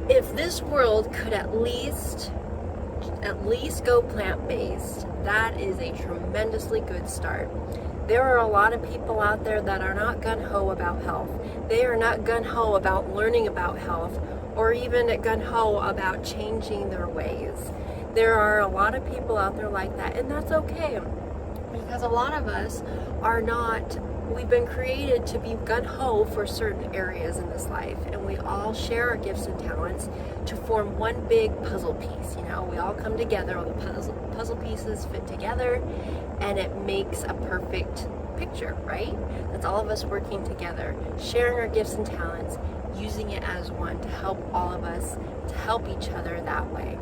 if this world could at least go plant-based, that is a tremendously good start. There are a lot of people out there that are not gung-ho about health. They are not gung-ho about learning about health, or even gung-ho about changing their ways. There are a lot of people out there like that, and that's okay, because a lot of us are not. We've been created to be gung-ho for certain areas in this life, and we all share our gifts and talents to form one big puzzle piece. You know, we all come together, all the puzzle pieces fit together, and it makes a perfect picture, right? That's all of us working together, sharing our gifts and talents, using it as one to help all of us, to help each other that way.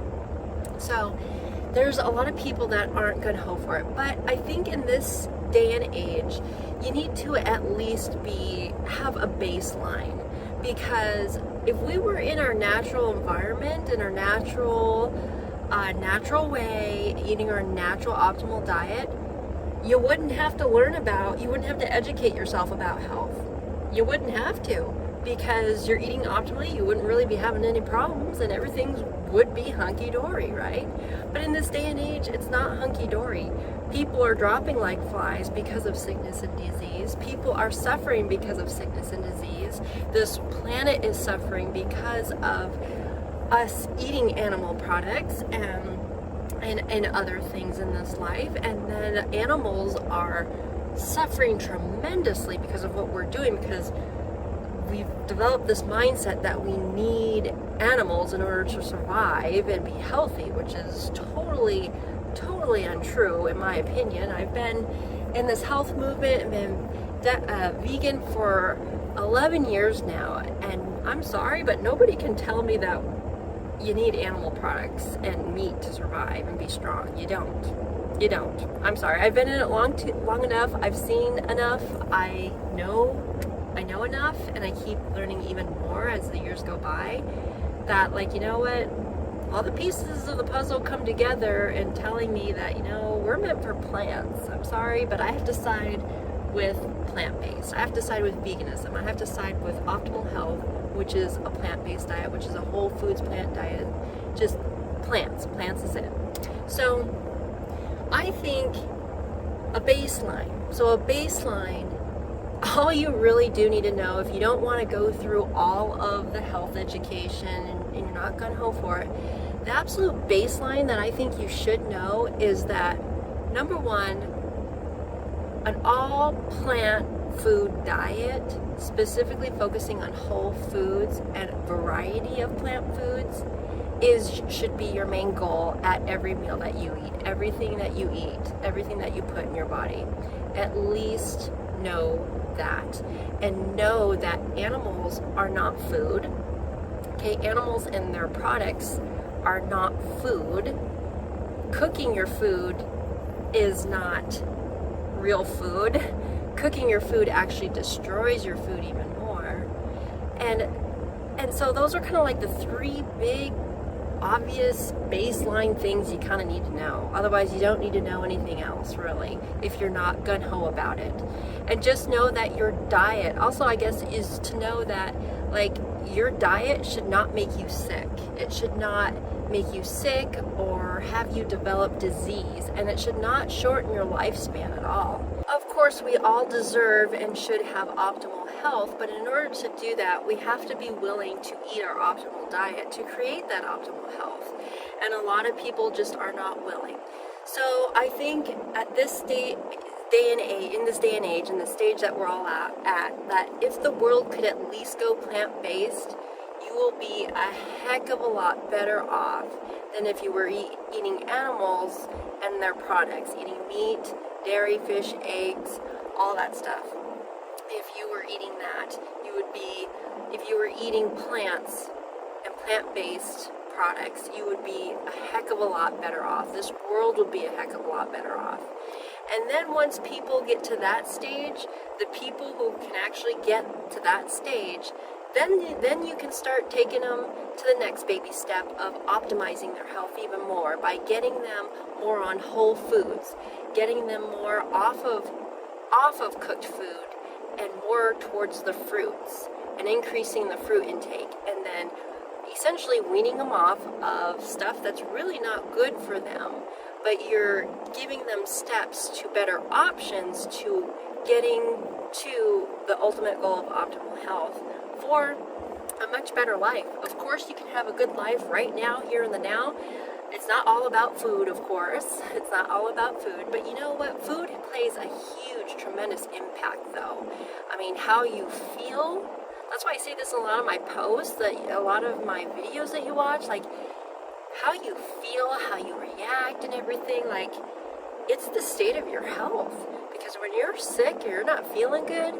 So there's a lot of people that aren't gung-ho for it, but I think in this day and age, you need to at least have a baseline, because if we were in our natural environment, in our natural way, eating our natural optimal diet, you wouldn't have to educate yourself about health. You wouldn't have to, because you're eating optimally. You wouldn't really be having any problems, and everything would be hunky-dory, right? But in this day and age, it's not hunky-dory. People are dropping like flies because of sickness and disease. People are suffering because of sickness and disease. This planet is suffering because of us eating animal products and other things in this life. And then animals are suffering tremendously because of what we're doing, because we've developed this mindset that we need animals in order to survive and be healthy, which is totally untrue in my opinion. I've been in this health movement and been vegan for 11 years now, and I'm sorry, but nobody can tell me that you need animal products and meat to survive and be strong. You don't. I'm sorry. I've been in it long enough. I've seen enough. I know enough, and I keep learning even more as the years go by, that, like, you know what, all the pieces of the puzzle come together and telling me that, you know, we're meant for plants. I'm sorry, but I have to side with plant-based. I have to side with veganism. I have to side with optimal health, which is a plant-based diet, which is a whole foods plant diet. Just plants is it. So I think a baseline, all you really do need to know, if you don't want to go through all of the health education and you're not gung-ho for it, the absolute baseline that I think you should know is that, number one, an all plant food diet, specifically focusing on whole foods and variety of plant foods, should be your main goal at every meal that you eat. Everything that you eat, everything that you put in your body, at least know that, and know that animals are not food. Okay, animals and their products are not food. Cooking your food is not real food. Cooking your food actually destroys your food even more. And so those are kind of like the three big obvious baseline things you kind of need to know. Otherwise, you don't need to know anything else, really, if you're not gung-ho about it. And just know that your diet, also, I guess, is to know that, like, your diet should not make you sick. It should not make you sick or have you develop disease, and it should not shorten your lifespan at all. Of course, we all deserve and should have optimal health, but in order to do that, we have to be willing to eat our optimal diet to create that optimal health. And a lot of people just are not willing. So I think at this day and age, in the stage that we're all at, that if the world could at least go plant-based, you will be a heck of a lot better off than if you were eating animals and their products, eating meat, dairy, fish, eggs, all that stuff. If you were eating that, if you were eating plants and plant-based products, you would be a heck of a lot better off. This world would be a heck of a lot better off. And then once people get to that stage, the people who can actually get to that stage, then you can start taking them to the next baby step of optimizing their health even more by getting them more on whole foods, getting them more off of cooked food and more towards the fruits, and increasing the fruit intake, and then essentially weaning them off of stuff that's really not good for them, but you're giving them steps to better options to getting to the ultimate goal of optimal health for a much better life. Of course, you can have a good life right now, here in the now. It's not all about food, of course. It's not all about food, but you know what? Food plays a huge, tremendous impact, though. I mean, how you feel. That's why I say this in a lot of my posts, that a lot of my videos that you watch, like how you feel, how you react and everything, like it's the state of your health. Because when you're sick or you're not feeling good,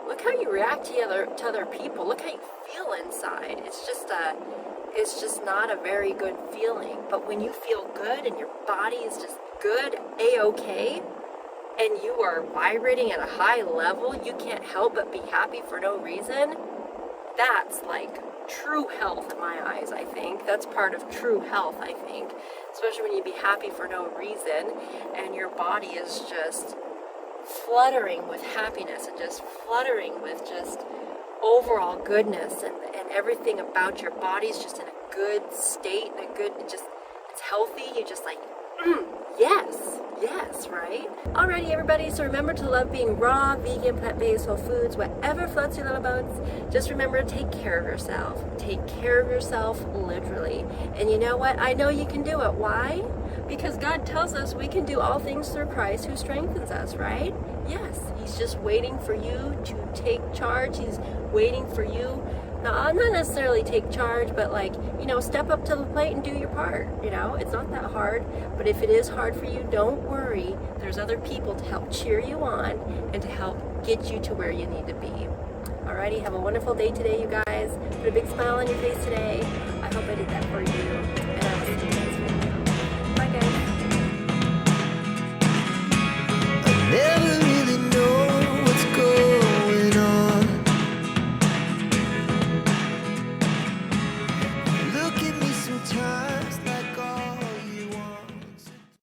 look how you react to other people. Look how you feel inside. It's just not a very good feeling. But when you feel good and your body is just good, A-okay, and you are vibrating at a high level, you can't help but be happy for no reason, that's like true health in my eyes, I think. That's part of true health, I think. Especially when you be happy for no reason and your body is just fluttering with happiness and just fluttering with just overall goodness, and everything about your body's just in a good state, and it's healthy. You just like, yes, right? Alrighty, everybody, so remember to love being raw, vegan, plant-based, whole foods, whatever floats your little boats. Just remember to take care of yourself. Take care of yourself, literally. And you know what? I know you can do it. Why? Because God tells us we can do all things through Christ who strengthens us, right? Yes, He's just waiting for you to take charge. He's waiting for you, not necessarily take charge, but like, step up to the plate and do your part. It's not that hard, but if it is hard for you, don't worry. There's other people to help cheer you on and to help get you to where you need to be. Alrighty, have a wonderful day today, you guys. Put a big smile on your face today. I hope I did that for you.